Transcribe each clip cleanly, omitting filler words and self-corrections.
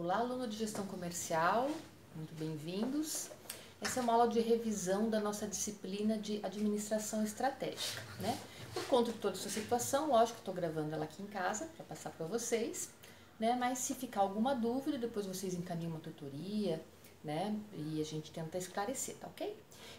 Olá, aluno de gestão comercial, muito bem-vindos. Essa é uma aula de revisão da nossa disciplina de administração estratégica, né? Por conta de toda essa situação, lógico que estou gravando ela aqui em casa para passar para vocês, né? Mas se ficar alguma dúvida, depois vocês encaminham uma tutoria, né? E a gente tenta esclarecer, tá ok?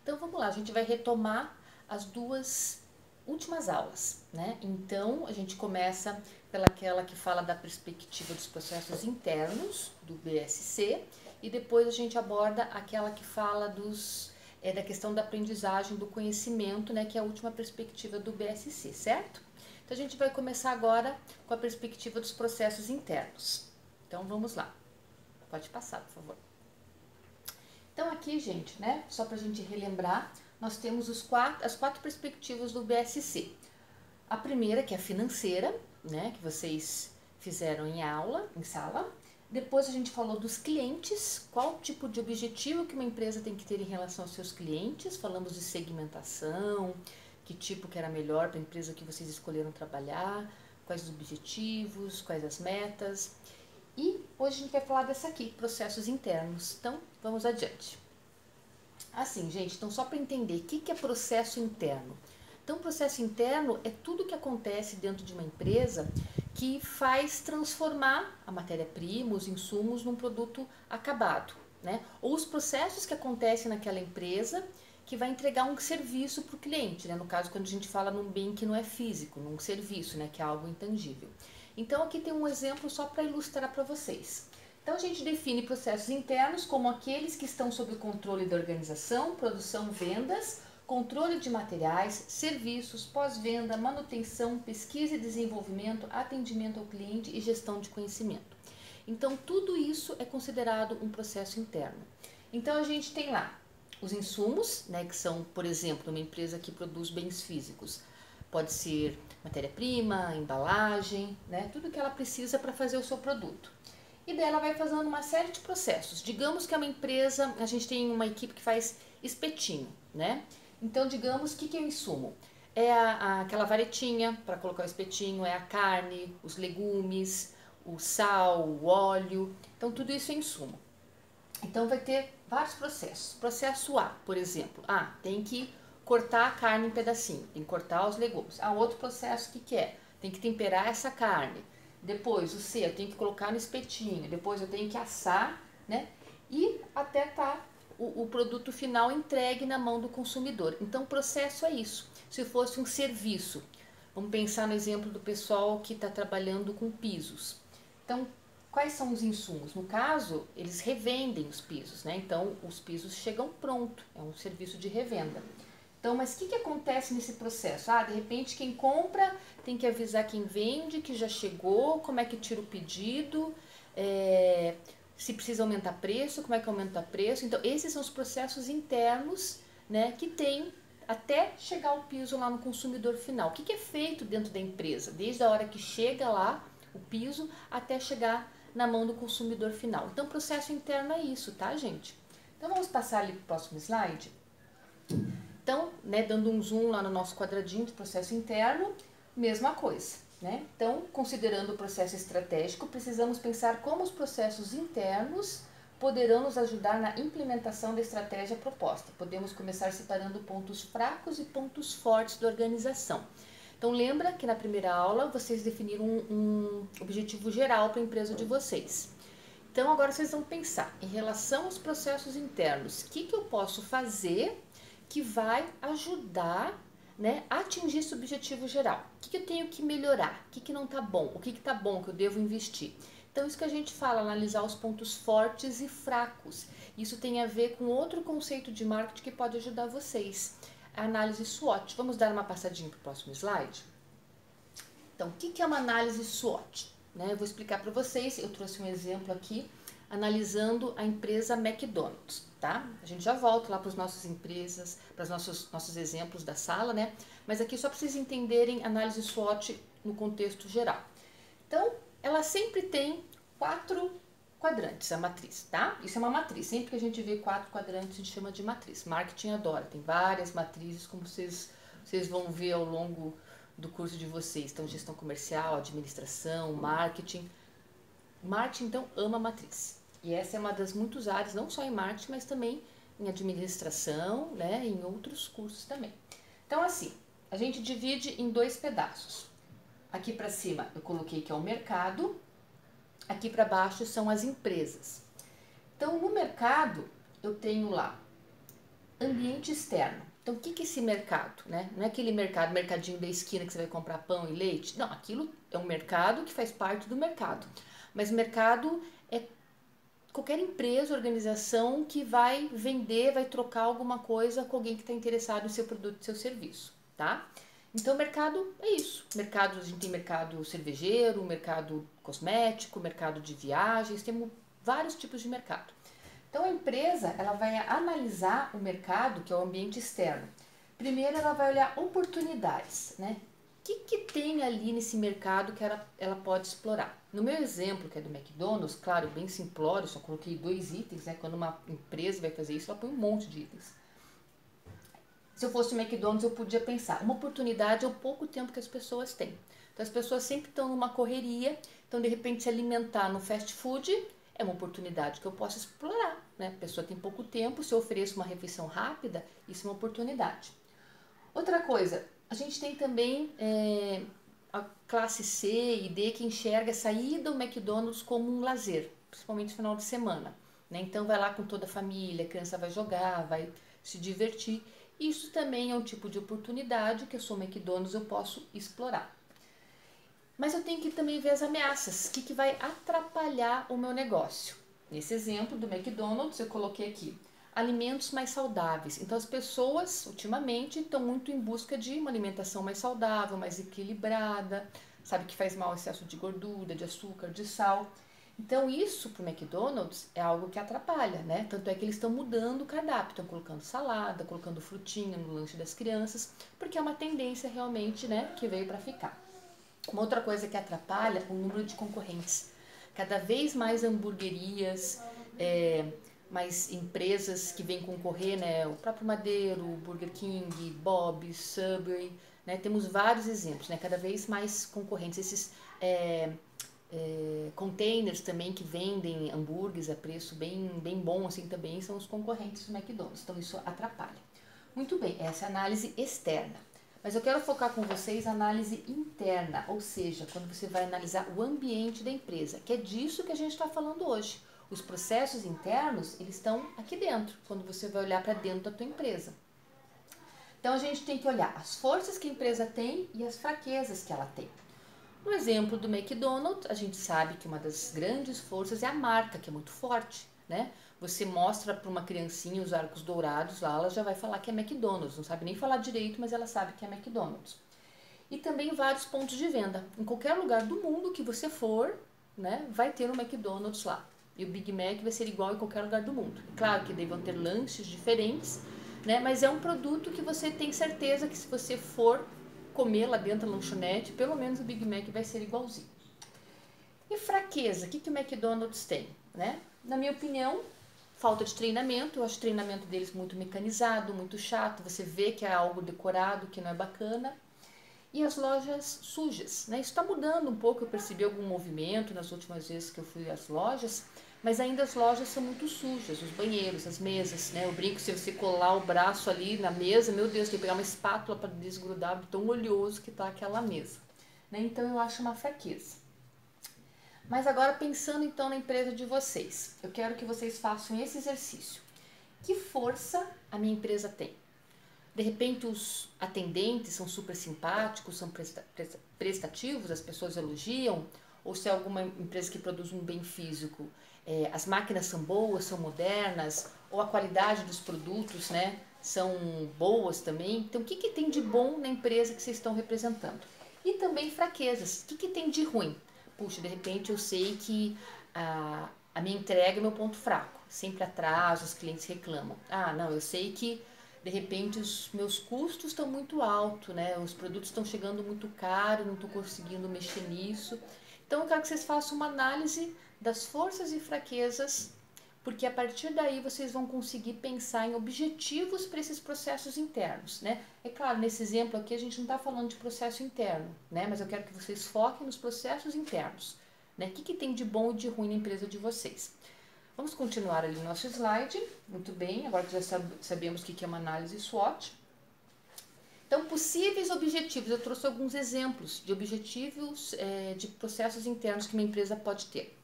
Então vamos lá, a gente vai retomar as duas últimas aulas, né? Então a gente começa pelaquela que fala da perspectiva dos processos internos do BSC e depois a gente aborda aquela que fala da questão da aprendizagem do conhecimento, né? Que é a última perspectiva do BSC, certo? Então a gente vai começar agora com a perspectiva dos processos internos. Então vamos lá. Pode passar, por favor. Então aqui, gente, né? Só para a gente relembrar, nós temos as quatro perspectivas do BSC. A primeira, que é a financeira, né, que vocês fizeram em aula, em sala. Depois a gente falou dos clientes, qual tipo de objetivo que uma empresa tem que ter em relação aos seus clientes. Falamos de segmentação, que tipo que era melhor para a empresa que vocês escolheram trabalhar, quais os objetivos, quais as metas. E hoje a gente vai falar dessa aqui, processos internos. Então, vamos adiante. Assim, gente, então só para entender, o que é processo interno? Então, processo interno é tudo que acontece dentro de uma empresa que faz transformar a matéria-prima, os insumos, num produto acabado, né? Ou os processos que acontecem naquela empresa que vai entregar um serviço para o cliente, né? No caso, quando a gente fala num bem que não é físico, num serviço, né? Que é algo intangível. Então, aqui tem um exemplo só para ilustrar para vocês. Então, a gente define processos internos como aqueles que estão sob o controle da organização, produção, vendas, controle de materiais, serviços, pós-venda, manutenção, pesquisa e desenvolvimento, atendimento ao cliente e gestão de conhecimento. Então, tudo isso é considerado um processo interno. Então, a gente tem lá os insumos, né, que são, por exemplo, uma empresa que produz bens físicos. Pode ser matéria-prima, embalagem, né, tudo que ela precisa para fazer o seu produto. E daí ela vai fazendo uma série de processos. Digamos que é uma empresa, a gente tem uma equipe que faz espetinho, né? Então, digamos, o que é o insumo? É aquela varetinha para colocar o espetinho, é a carne, os legumes, o sal, o óleo. Então, tudo isso é insumo. Então, vai ter vários processos. Processo A, por exemplo. Tem que cortar a carne em pedacinho, tem que cortar os legumes. Outro processo, o que é? Tem que temperar essa carne. Depois, o C, eu tenho que colocar no espetinho. Depois, eu tenho que assar, né? E até tá o produto final entregue na mão do consumidor. Então, o processo é isso. Se fosse um serviço, vamos pensar no exemplo do pessoal que está trabalhando com pisos. Então, quais são os insumos? No caso, eles revendem os pisos, né? Então, os pisos chegam pronto, é um serviço de revenda. Então, mas o que acontece nesse processo? De repente, quem compra tem que avisar quem vende que já chegou, como é que tira o pedido, se precisa aumentar preço, como é que aumenta preço. Então, esses são os processos internos, né, que tem até chegar o piso lá no consumidor final. O que é feito dentro da empresa? Desde a hora que chega lá o piso até chegar na mão do consumidor final. Então, o processo interno é isso, tá, gente? Então, vamos passar ali para o próximo slide. Então, né, dando um zoom lá no nosso quadradinho de processo interno, mesma coisa, né? Então, considerando o processo estratégico, precisamos pensar como os processos internos poderão nos ajudar na implementação da estratégia proposta. Podemos começar separando pontos fracos e pontos fortes da organização. Então, lembra que na primeira aula vocês definiram um objetivo geral para a empresa de vocês. Então, agora vocês vão pensar em relação aos processos internos, o que eu posso fazer que vai ajudar, né, a atingir esse objetivo geral. O que eu tenho que melhorar? O que não está bom? O que está bom que eu devo investir? Então, isso que a gente fala, analisar os pontos fortes e fracos. Isso tem a ver com outro conceito de marketing que pode ajudar vocês. A análise SWOT. Vamos dar uma passadinha para o próximo slide? Então, o que é uma análise SWOT? Né, eu vou explicar para vocês, eu trouxe um exemplo aqui, analisando a empresa McDonald's, tá? A gente já volta lá para as nossas empresas, para os nossos exemplos da sala, né? Mas aqui só para vocês entenderem análise SWOT no contexto geral. Então, ela sempre tem 4 quadrantes, a matriz, tá? Isso é uma matriz, sempre que a gente vê 4 quadrantes, a gente chama de matriz. Marketing adora, tem várias matrizes, como vocês vão ver ao longo do curso de vocês. Então, gestão comercial, administração, marketing. Marketing, então, ama matriz. E essa é uma das muitas áreas, não só em marketing, mas também em administração, né, em outros cursos também. Então, assim, a gente divide em 2 pedaços. Aqui para cima eu coloquei que é o mercado, aqui para baixo são as empresas. Então, no mercado, eu tenho lá ambiente externo. Então, o que é esse mercado, né? Não é aquele mercado, mercadinho da esquina que você vai comprar pão e leite. Não, aquilo é um mercado que faz parte do mercado. Mas mercado é qualquer empresa, organização que vai vender, vai trocar alguma coisa com alguém que está interessado em seu produto, seu serviço, tá? Então, mercado é isso. Mercado, a gente tem mercado cervejeiro, mercado cosmético, mercado de viagens, temos vários tipos de mercado. Então, a empresa, ela vai analisar o mercado, que é o ambiente externo. Primeiro, ela vai olhar oportunidades, né? O que tem ali nesse mercado que ela pode explorar? No meu exemplo, que é do McDonald's, claro, bem simplório, só coloquei 2 itens, né? Quando uma empresa vai fazer isso, ela põe um monte de itens. Se eu fosse o McDonald's, eu podia pensar, uma oportunidade é o pouco tempo que as pessoas têm. Então, as pessoas sempre estão numa correria, então, de repente, se alimentar no fast food é uma oportunidade que eu posso explorar, né? A pessoa tem pouco tempo, se eu ofereço uma refeição rápida, isso é uma oportunidade. Outra coisa, a gente tem também a classe C e D que enxerga a saída do McDonald's como um lazer, principalmente no final de semana, né? Então, vai lá com toda a família, a criança vai jogar, vai se divertir. Isso também é um tipo de oportunidade que eu sou McDonald's, eu posso explorar. Mas eu tenho que também ver as ameaças, o que vai atrapalhar o meu negócio. Nesse exemplo do McDonald's, eu coloquei aqui alimentos mais saudáveis. Então, as pessoas, ultimamente, estão muito em busca de uma alimentação mais saudável, mais equilibrada, sabe, que faz mal o excesso de gordura, de açúcar, de sal. Então, isso para o McDonald's é algo que atrapalha, né? Tanto é que eles estão mudando o cardápio, estão colocando salada, colocando frutinha no lanche das crianças, porque é uma tendência realmente, né, que veio para ficar. Uma outra coisa que atrapalha é o número de concorrentes. Cada vez mais hamburguerias, mais empresas que vêm concorrer, né? O próprio Madeiro, Burger King, Bob's, Subway, né? Temos vários exemplos, né? Cada vez mais concorrentes. Esses containers também que vendem hambúrgueres a preço bem bom, assim, também são os concorrentes do McDonald's. Então, isso atrapalha. Muito bem, essa é a análise externa. Mas eu quero focar com vocês a análise interna, ou seja, quando você vai analisar o ambiente da empresa, que é disso que a gente está falando hoje. Os processos internos, eles estão aqui dentro, quando você vai olhar para dentro da tua empresa. Então, a gente tem que olhar as forças que a empresa tem e as fraquezas que ela tem. No exemplo do McDonald's, a gente sabe que uma das grandes forças é a marca, que é muito forte, né? Você mostra para uma criancinha os arcos dourados lá, ela já vai falar que é McDonald's, não sabe nem falar direito, mas ela sabe que é McDonald's. E também vários pontos de venda. Em qualquer lugar do mundo que você for, né, vai ter um McDonald's lá. E o Big Mac vai ser igual em qualquer lugar do mundo. Claro que vão ter lanches diferentes, né, mas é um produto que você tem certeza que se você for comer lá dentro da lanchonete, pelo menos o Big Mac vai ser igualzinho. E fraqueza, o que o McDonald's tem, né? Na minha opinião, falta de treinamento. Eu acho o treinamento deles muito mecanizado, muito chato. Você vê que é algo decorado, que não é bacana. E as lojas sujas, né? Isso está mudando um pouco. Eu percebi algum movimento nas últimas vezes que eu fui às lojas, mas ainda as lojas são muito sujas. Os banheiros, as mesas, né? Eu brinco, se você colar o braço ali na mesa, meu Deus, tem que pegar uma espátula para desgrudar, tão oleoso que está aquela mesa, né? Então, eu acho uma fraqueza. Mas agora, pensando então na empresa de vocês, eu quero que vocês façam esse exercício. Que força a minha empresa tem? De repente, os atendentes são super simpáticos, são prestativos, as pessoas elogiam? Ou se é alguma empresa que produz um bem físico, as máquinas são boas, são modernas? Ou a qualidade dos produtos, né, são boas também? Então, o que tem de bom na empresa que vocês estão representando? E também fraquezas. O que tem de ruim? Puxa, de repente eu sei que a minha entrega é meu ponto fraco. Sempre atraso, os clientes reclamam. Ah, não, eu sei que de repente os meus custos estão muito altos, né? Os produtos estão chegando muito caro, não estou conseguindo mexer nisso. Então eu quero que vocês façam uma análise das forças e fraquezas, porque a partir daí vocês vão conseguir pensar em objetivos para esses processos internos, né? É claro, nesse exemplo aqui a gente não está falando de processo interno, né? Mas eu quero que vocês foquem nos processos internos. né? O que tem de bom e de ruim na empresa de vocês. Vamos continuar ali no nosso slide. Muito bem, agora que já sabemos o que é uma análise SWOT. Então, possíveis objetivos. Eu trouxe alguns exemplos de objetivos de processos internos que uma empresa pode ter.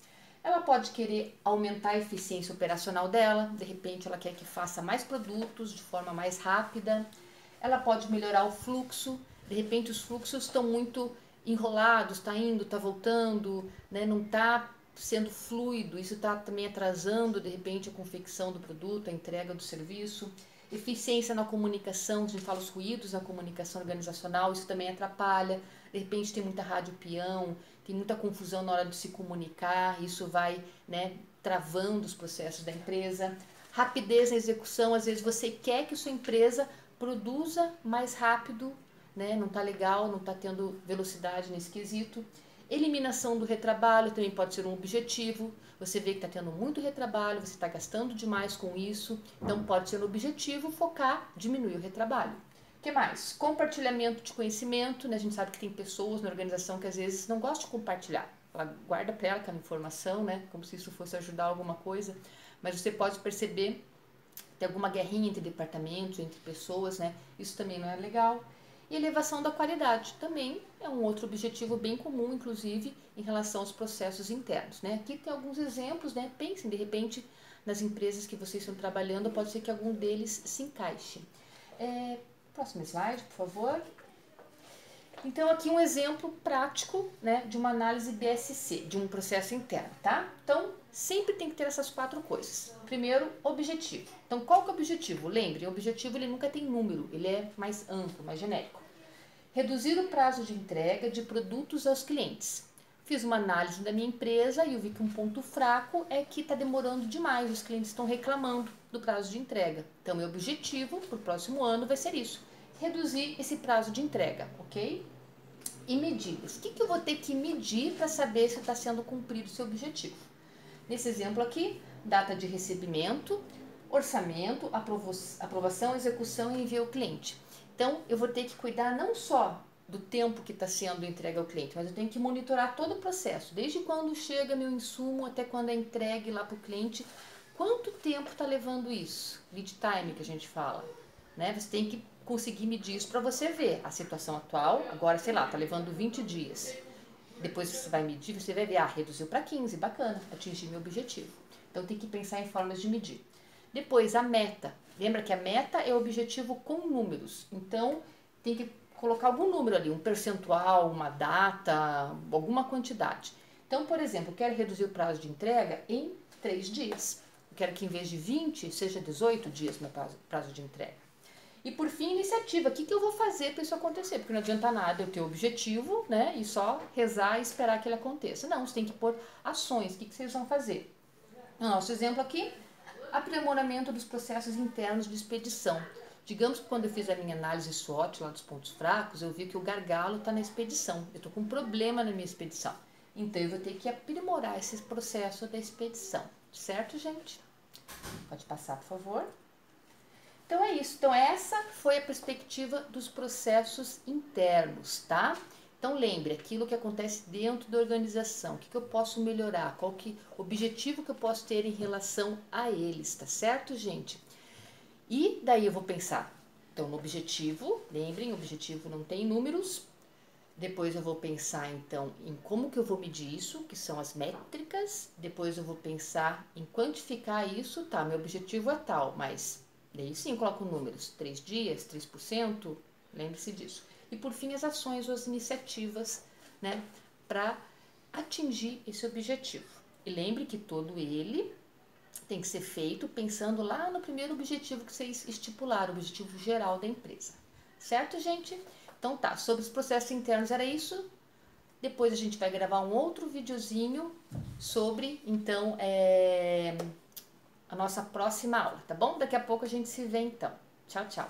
Ela pode querer aumentar a eficiência operacional dela, de repente ela quer que faça mais produtos de forma mais rápida. Ela pode melhorar o fluxo, de repente os fluxos estão muito enrolados, está indo, está voltando, né? Não está sendo fluido, isso está também atrasando de repente a confecção do produto, a entrega do serviço. Eficiência na comunicação, a gente fala os ruídos na comunicação organizacional, isso também atrapalha. De repente tem muita rádio peão, tem muita confusão na hora de se comunicar, isso vai, né, travando os processos da empresa. Rapidez na execução, às vezes você quer que a sua empresa produza mais rápido, né, não está legal, não está tendo velocidade nesse quesito. Eliminação do retrabalho também pode ser um objetivo. Você vê que está tendo muito retrabalho, você está gastando demais com isso, então pode ser um objetivo focar, diminuir o retrabalho. O que mais? Compartilhamento de conhecimento, né? A gente sabe que tem pessoas na organização que às vezes não gostam de compartilhar. Ela guarda para ela aquela informação, né? Como se isso fosse ajudar alguma coisa, mas você pode perceber que tem alguma guerrinha entre departamentos, entre pessoas, né? Isso também não é legal. E elevação da qualidade também é um outro objetivo bem comum, inclusive, em relação aos processos internos, né? Aqui tem alguns exemplos, né? Pensem, de repente, nas empresas que vocês estão trabalhando, pode ser que algum deles se encaixe. Próximo slide, por favor. Então, aqui um exemplo prático, né, de uma análise BSC, de um processo interno, tá? Então, sempre tem que ter essas 4 coisas. Primeiro, objetivo. Então, qual que é o objetivo? Lembre, o objetivo ele nunca tem número, ele é mais amplo, mais genérico. Reduzir o prazo de entrega de produtos aos clientes. Fiz uma análise da minha empresa e eu vi que um ponto fraco é que está demorando demais, os clientes estão reclamando do prazo de entrega. Então, meu objetivo para o próximo ano vai ser isso, reduzir esse prazo de entrega, ok? E medidas. O que eu vou ter que medir para saber se está sendo cumprido o seu objetivo? Nesse exemplo aqui, data de recebimento, orçamento, aprovação, execução e envio ao cliente. Então, eu vou ter que cuidar não só do tempo que está sendo entregue ao cliente, mas eu tenho que monitorar todo o processo, desde quando chega meu insumo até quando é entregue lá para o cliente. Quanto tempo está levando isso? Lead time que a gente fala, né? Você tem que conseguir medir isso para você ver a situação atual. Agora, sei lá, está levando 20 dias. Depois você vai medir, você vai ver, reduziu para 15, bacana, atingi meu objetivo. Então, tem que pensar em formas de medir. Depois, a meta. Lembra que a meta é o objetivo com números. Então, tem que colocar algum número ali, um percentual, uma data, alguma quantidade. Então, por exemplo, eu quero reduzir o prazo de entrega em 3 dias. Eu quero que em vez de 20, seja 18 dias meu prazo de entrega. E por fim, iniciativa. O que eu vou fazer para isso acontecer? Porque não adianta nada eu ter o objetivo, né, e só rezar e esperar que ele aconteça. Não, você tem que pôr ações. O que vocês vão fazer? No nosso exemplo aqui, aprimoramento dos processos internos de expedição. Digamos que quando eu fiz a minha análise SWOT lá dos pontos fracos, eu vi que o gargalo está na expedição. Eu estou com um problema na minha expedição. Então, eu vou ter que aprimorar esse processo da expedição. Certo, gente? Pode passar, por favor. Então, é isso. Então, essa foi a perspectiva dos processos internos, tá? Então, lembre, aquilo que acontece dentro da organização, o que eu posso melhorar, qual que objetivo que eu posso ter em relação a eles, tá certo, gente? E daí eu vou pensar, então, no objetivo, lembrem, o objetivo não tem números. Depois eu vou pensar, então, em como que eu vou medir isso, que são as métricas. Depois eu vou pensar em quantificar isso, tá, meu objetivo é tal, mas daí sim eu coloco números, 3 dias, 3%, lembre-se disso. E por fim as ações ou as iniciativas, né, para atingir esse objetivo. E lembre que todo ele tem que ser feito pensando lá no primeiro objetivo que vocês estipularam, o objetivo geral da empresa. Certo, gente? Então tá, sobre os processos internos era isso. Depois a gente vai gravar um outro videozinho sobre, então, a nossa próxima aula, tá bom? Daqui a pouco a gente se vê então. Tchau, tchau.